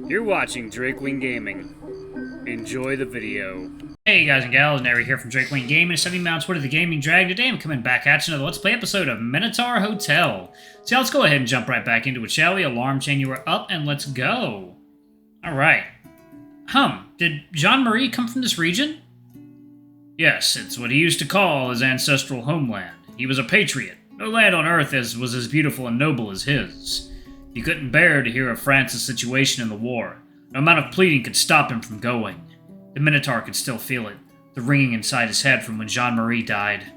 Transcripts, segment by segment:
You're watching Drakewing Gaming. Enjoy the video. Hey guys and gals, Nary here from Drakewing Gaming, 70 Mount Twitter, the Gaming Dragon. Today I'm coming back at you another Let's Play episode of Minotaur Hotel. So let's go ahead and jump right back into it, shall we? Alarm chain, you are up, and let's go. Alright. Did Jean-Marie come from this region? Yes, it's what he used to call his ancestral homeland. He was a patriot. No land on Earth was as beautiful and noble as his. He couldn't bear to hear of France's situation in the war. No amount of pleading could stop him from going. The Minotaur could still feel it, the ringing inside his head from when Jean-Marie died.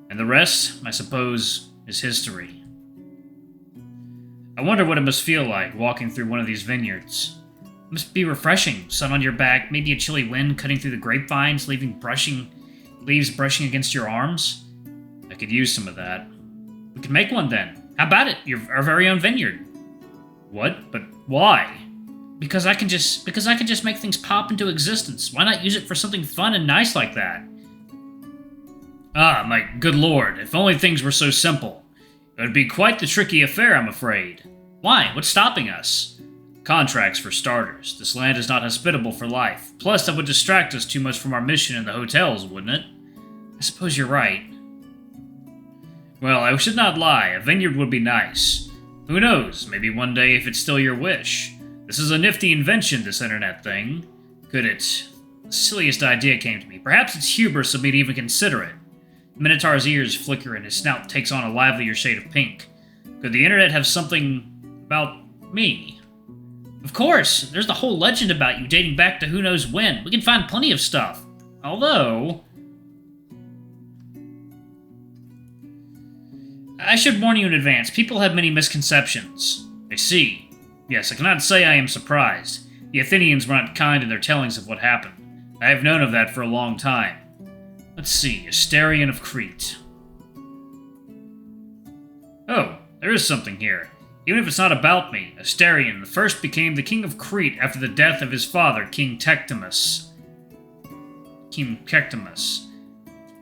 And the rest, I suppose, is history. I wonder what it must feel like walking through one of these vineyards. It must be refreshing, sun on your back, maybe a chilly wind cutting through the grapevines, leaves brushing against your arms. I could use some of that. We could make one then. How about it? Our very own vineyard. What? But why? Because I can just make things pop into existence. Why not use it for something fun and nice like that? Ah, my good lord, if only things were so simple. It would be quite the tricky affair, I'm afraid. Why? What's stopping us? Contracts, for starters. This land is not hospitable for life. Plus, that would distract us too much from our mission in the hotels, wouldn't it? I suppose you're right. Well, I should not lie. A vineyard would be nice. Who knows? Maybe one day if it's still your wish. This is a nifty invention, this internet thing. Could it? The silliest idea came to me. Perhaps it's hubris of me to even consider it. The Minotaur's ears flicker and his snout takes on a livelier shade of pink. Could the internet have something about me? Of course! There's the whole legend about you dating back to who knows when. We can find plenty of stuff. Although... I should warn you in advance. People have many misconceptions. I see. Yes, I cannot say I am surprised. The Athenians were not kind in their tellings of what happened. I have known of that for a long time. Let's see, Asterion of Crete. Oh, there is something here. Even if it's not about me, Asterion the first became the king of Crete after the death of his father, King Tectomus.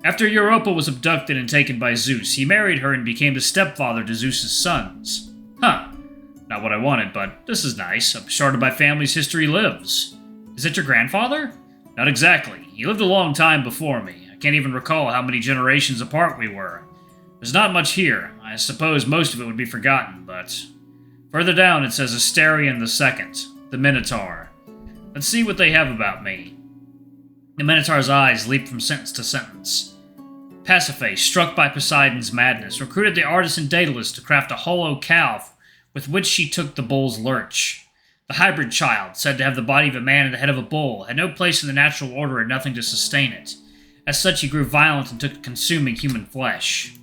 After Europa was abducted and taken by Zeus, he married her and became the stepfather to Zeus's sons. Huh. Not what I wanted, but this is nice. A shard of my family's history lives. Is it your grandfather? Not exactly. He lived a long time before me. I can't even recall how many generations apart we were. There's not much here. I suppose most of it would be forgotten, but... Further down it says Asterion II, the Minotaur. Let's see what they have about me. The Minotaur's eyes leap from sentence to sentence. Pasiphae, struck by Poseidon's madness, recruited the artisan Daedalus to craft a hollow cow with which she took the bull's lurch. The hybrid child, said to have the body of a man and the head of a bull, had no place in the natural order and nothing to sustain it. As such, he grew violent and took to consuming human flesh.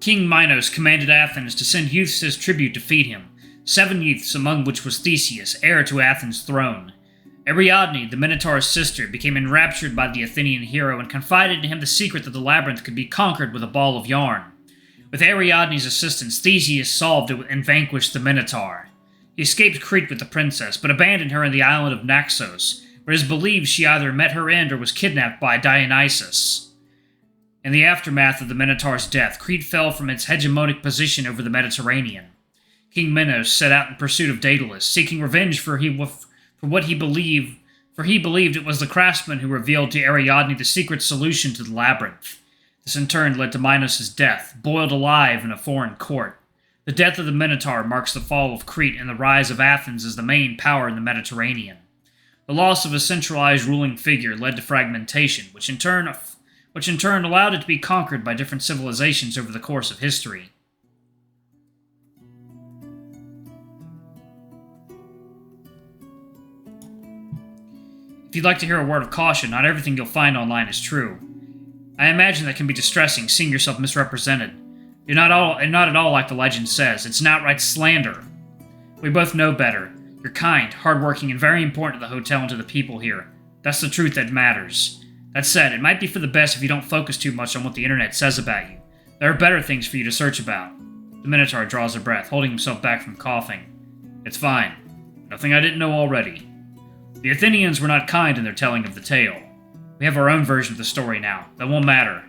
King Minos commanded Athens to send youths as tribute to feed him. 7 youths, among which was Theseus, heir to Athens' throne. Ariadne, the Minotaur's sister, became enraptured by the Athenian hero and confided to him the secret that the labyrinth could be conquered with a ball of yarn. With Ariadne's assistance, Theseus solved it and vanquished the Minotaur. He escaped Crete with the princess, but abandoned her in the island of Naxos, where it is believed she either met her end or was kidnapped by Dionysus. In the aftermath of the Minotaur's death, Crete fell from its hegemonic position over the Mediterranean. King Minos set out in pursuit of Daedalus, seeking revenge for what he believed it was the craftsman who revealed to Ariadne the secret solution to the labyrinth. This in turn led to Minos' death, boiled alive in a foreign court. The death of the Minotaur marks the fall of Crete and the rise of Athens as the main power in the Mediterranean. The loss of a centralized ruling figure led to fragmentation, which in turn allowed it to be conquered by different civilizations over the course of history. If you'd like to hear a word of caution, not everything you'll find online is true. I imagine that can be distressing, seeing yourself misrepresented. You're not at all like the legend says. It's an outright slander. We both know better. You're kind, hardworking, and very important to the hotel and to the people here. That's the truth that matters. That said, it might be for the best if you don't focus too much on what the internet says about you. There are better things for you to search about. The Minotaur draws a breath, holding himself back from coughing. It's fine. Nothing I didn't know already. The Athenians were not kind in their telling of the tale. We have our own version of the story now. That won't matter.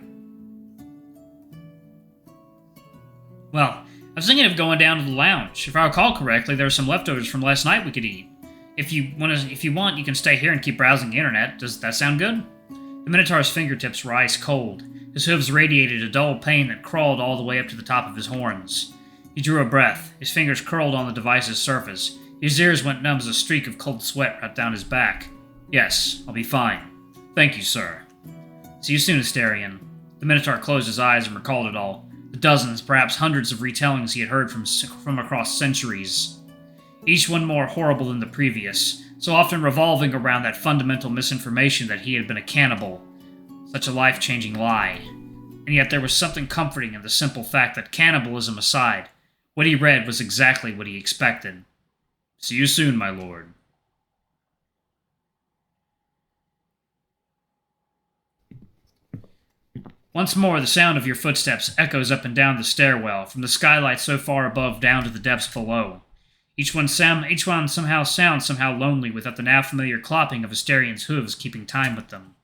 Well, I was thinking of going down to the lounge. If I recall correctly, there are some leftovers from last night we could eat. If you want, you can stay here and keep browsing the internet. Does that sound good? The Minotaur's fingertips were ice cold. His hooves radiated a dull pain that crawled all the way up to the top of his horns. He drew a breath. His fingers curled on the device's surface. His ears went numb as a streak of cold sweat wrapped down his back. Yes, I'll be fine. Thank you, sir. See you soon, Asterion. The Minotaur closed his eyes and recalled it all. The dozens, perhaps hundreds of retellings he had heard from across centuries. Each one more horrible than the previous, so often revolving around that fundamental misinformation that he had been a cannibal. Such a life-changing lie. And yet there was something comforting in the simple fact that, cannibalism aside, what he read was exactly what he expected. See you soon, my lord. Once more, the sound of your footsteps echoes up and down the stairwell, from the skylight so far above down to the depths below. Each one somehow sounds somehow lonely without the now familiar clopping of Asterion's hooves keeping time with them.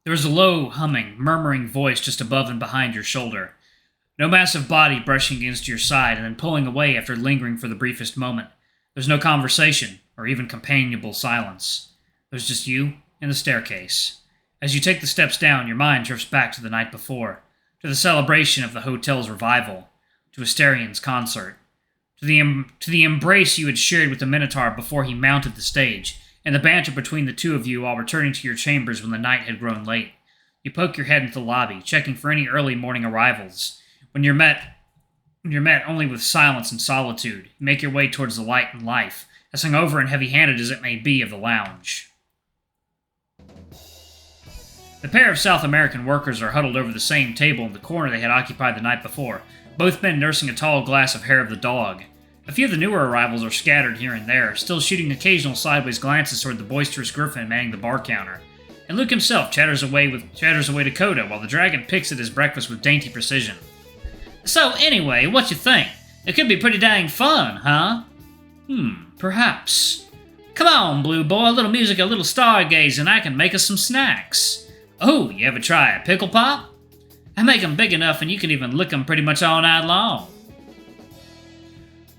There is a low, humming, murmuring voice just above and behind your shoulder. No massive body brushing against your side and then pulling away after lingering for the briefest moment. There's no conversation, or even companionable silence. There's just you and the staircase. As you take the steps down, your mind drifts back to the night before, to the celebration of the hotel's revival, to Asterion's concert, to the embrace you had shared with the Minotaur before he mounted the stage, and the banter between the two of you while returning to your chambers when the night had grown late. You poke your head into the lobby, checking for any early morning arrivals. When you're met only with silence and solitude, you make your way towards the light and life, as hungover and heavy-handed as it may be, of the lounge. The pair of South American workers are huddled over the same table in the corner they had occupied the night before, both men nursing a tall glass of hair of the dog. A few of the newer arrivals are scattered here and there, still shooting occasional sideways glances toward the boisterous Griffin manning the bar counter. And Luke himself chatters away to Coda, while the dragon picks at his breakfast with dainty precision. So anyway, what you think? It could be pretty dang fun, huh? Perhaps. Come on, Blue Boy, a little music, a little stargazing, I can make us some snacks. Oh, you ever try a pickle pop? I make 'em big enough and you can even lick 'em pretty much all night long.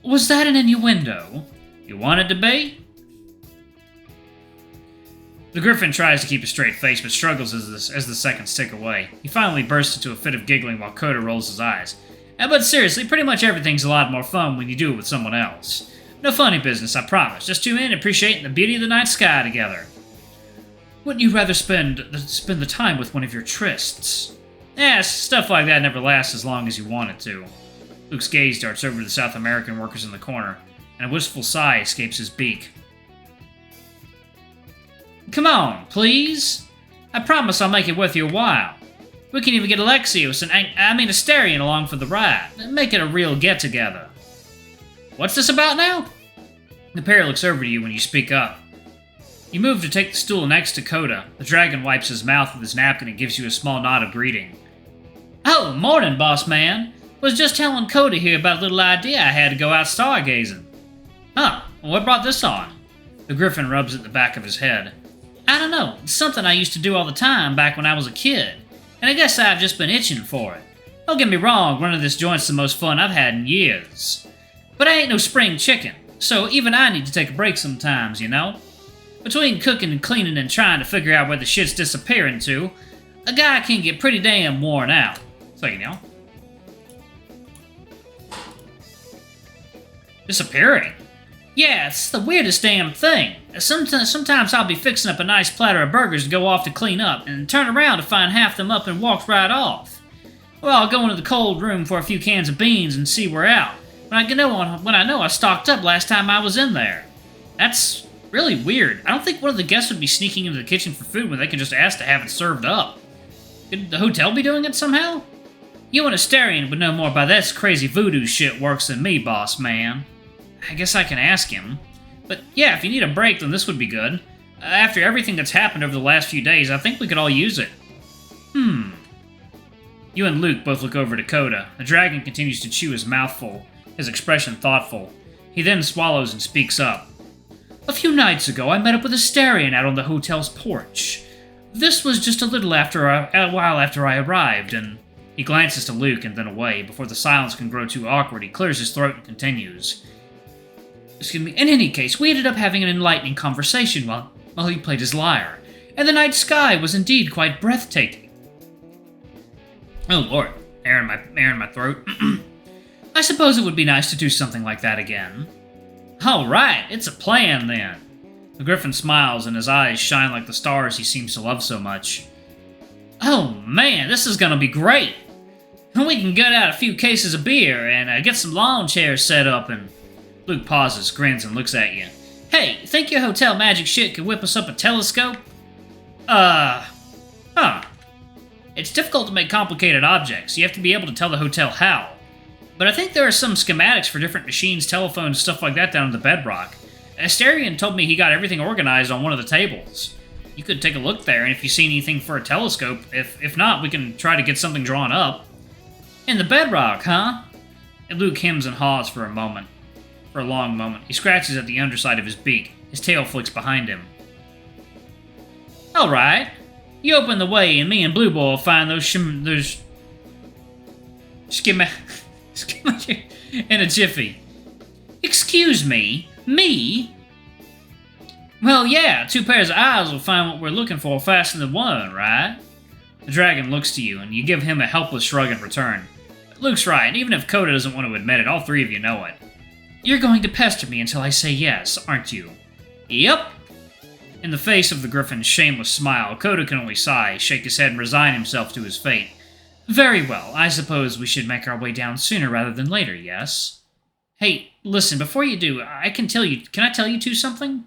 Was that an innuendo? You want it to be? The Griffin tries to keep a straight face, but struggles as the seconds tick away. He finally bursts into a fit of giggling while Coda rolls his eyes. But seriously, pretty much everything's a lot more fun when you do it with someone else. No funny business, I promise. Just two men appreciating the beauty of the night sky together. Wouldn't you rather spend the time with one of your trysts? Yes, stuff like that never lasts as long as you want it to. Luke's gaze darts over to the South American workers in the corner, and a wistful sigh escapes his beak. Come on, please. I promise I'll make it worth your while. We can even get Alexios and Asterion along for the ride. Make it a real get-together. What's this about now? The pair looks over to you when you speak up. You move to take the stool next to Coda. The dragon wipes his mouth with his napkin and gives you a small nod of greeting. Oh, morning, boss man. Was just telling Coda here about a little idea I had to go out stargazing. Huh, what brought this on? The Griffin rubs at the back of his head. I don't know, it's something I used to do all the time back when I was a kid, and I guess I've just been itching for it. Don't get me wrong, running this joint's the most fun I've had in years. But I ain't no spring chicken, so even I need to take a break sometimes, you know? Between cooking and cleaning and trying to figure out where the shit's disappearing to, a guy can get pretty damn worn out. So, you know. Disappearing? Yeah, it's the weirdest damn thing. Sometimes I'll be fixing up a nice platter of burgers to go off to clean up, and turn around to find half them up and walked right off. Well, I'll go into the cold room for a few cans of beans and see we're out, when I know I stocked up last time I was in there. That's really weird. I don't think one of the guests would be sneaking into the kitchen for food when they can just ask to have it served up. Could the hotel be doing it somehow? You and Asterion would know more about this crazy voodoo shit works than me, boss man. I guess I can ask him. But yeah, if you need a break, then this would be good. After everything that's happened over the last few days, I think we could all use it. You and Luke both look over to Coda. The dragon continues to chew his mouthful, his expression thoughtful. He then swallows and speaks up. A few nights ago, I met up with Asterion out on the hotel's porch. This was just a while after I arrived, and he glances to Luke and then away. Before the silence can grow too awkward, he clears his throat and continues. Excuse me. In any case, we ended up having an enlightening conversation while he played his lyre, and the night sky was indeed quite breathtaking. Oh Lord, air in my throat. I suppose it would be nice to do something like that again. All right, it's a plan then. The Griffin smiles and his eyes shine like the stars he seems to love so much. Oh man, this is gonna be great. We can get out a few cases of beer and get some lawn chairs set up and... Luke pauses, grins, and looks at you. Hey, think your hotel magic shit could whip us up a telescope? It's difficult to make complicated objects. You have to be able to tell the hotel how. But I think there are some schematics for different machines, telephones, stuff like that down in the bedrock. Asterion told me he got everything organized on one of the tables. You could take a look there, and if you see anything for a telescope, if not, we can try to get something drawn up. In the bedrock, huh? And Luke hems and haws for a long moment. He scratches at the underside of his beak. His tail flicks behind him. Alright. You open the way, and me and Blue Boy will find those schematics in a jiffy. Excuse me? Me? Well, yeah, 2 pairs of eyes will find what we're looking for faster than one, right? The dragon looks to you, and you give him a helpless shrug in return. Luke's right, and even if Coda doesn't want to admit it, all 3 of you know it. You're going to pester me until I say yes, aren't you? Yep. In the face of the Griffin's shameless smile, Coda can only sigh, shake his head, and resign himself to his fate. Very well, I suppose we should make our way down sooner rather than later, yes? Hey, listen, before you do, can I tell you 2 something?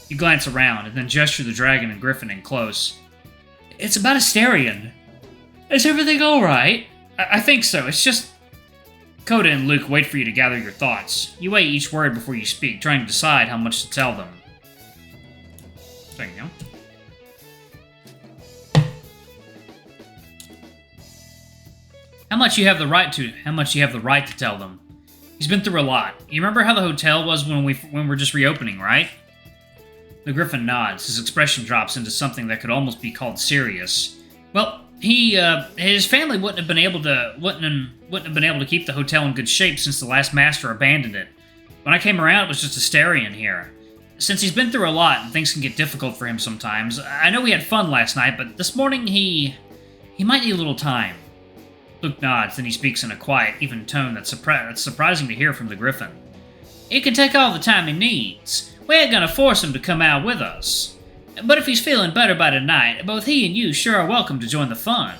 You glance around, and then gesture the dragon and Griffin in close. It's about Asterion. Is everything alright? I think so, it's just... Coda and Luke wait for you to gather your thoughts. You weigh each word before you speak, trying to decide how much to tell them. There you go. How much you have the right to tell them. He's been through a lot. You remember how the hotel was when we're just reopening, right? The Griffin nods. His expression drops into something that could almost be called serious. Well, his family wouldn't have been able to keep the hotel in good shape since the last master abandoned it. When I came around, it was just Asterion here. Since he's been through a lot and things can get difficult for him sometimes, I know we had fun last night, but this morning he might need a little time. Luke nods, then he speaks in a quiet, even tone that's surprising to hear from the Griffin. He can take all the time he needs. We ain't gonna force him to come out with us. But if he's feeling better by tonight, both he and you sure are welcome to join the fun.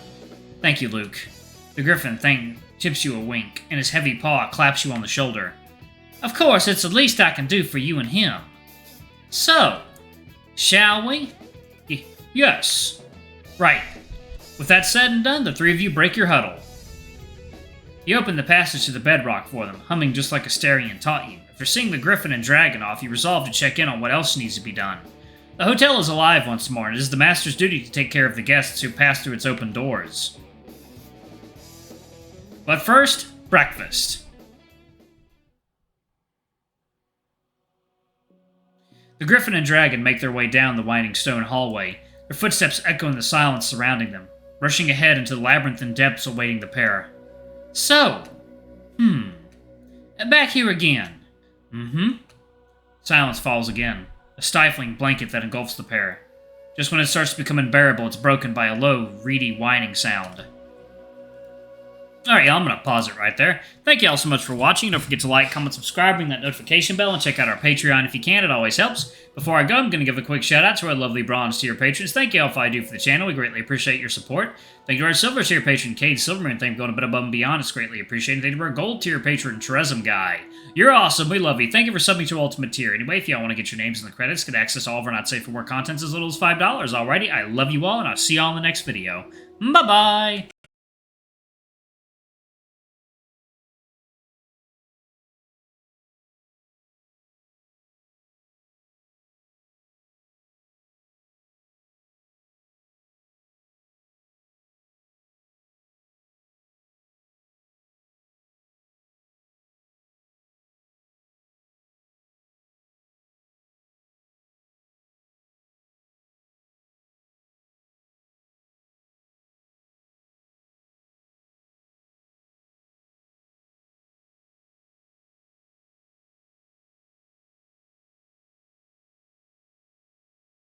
Thank you, Luke. The Griffin tips you a wink, and his heavy paw claps you on the shoulder. Of course, it's the least I can do for you and him. So, shall we? Yes. Right. With that said and done, the 3 of you break your huddle. You open the passage to the bedrock for them, humming just like Asterion taught you. After seeing the Griffin and Dragon off, you resolve to check in on what else needs to be done. The hotel is alive once more, and it is the Master's duty to take care of the guests who pass through its open doors. But first, breakfast. The Griffin and Dragon make their way down the winding stone hallway, their footsteps echoing the silence surrounding them, rushing ahead into the labyrinthine depths awaiting the pair. So, back here again. Silence falls again, a stifling blanket that engulfs the pair. Just when it starts to become unbearable, it's broken by a low, reedy whining sound. Alright, y'all, I'm going to pause it right there. Thank you all so much for watching. Don't forget to like, comment, subscribe, ring that notification bell, and check out our Patreon if you can. It always helps. Before I go, I'm going to give a quick shout out to our lovely bronze tier patrons. Thank you all for all you do for the channel. We greatly appreciate your support. Thank you to our silver tier patron, Cade Silverman. Thank you for going a bit above and beyond. It's greatly appreciated. Thank you to our gold tier patron, Teresum Guy. You're awesome. We love you. Thank you for subbing to Ultimate Tier. Anyway, if y'all want to get your names in the credits, get access to all of our Not Safe for Work contents as little as $5. Alrighty, I love you all, and I'll see y'all in the next video. Bye-bye!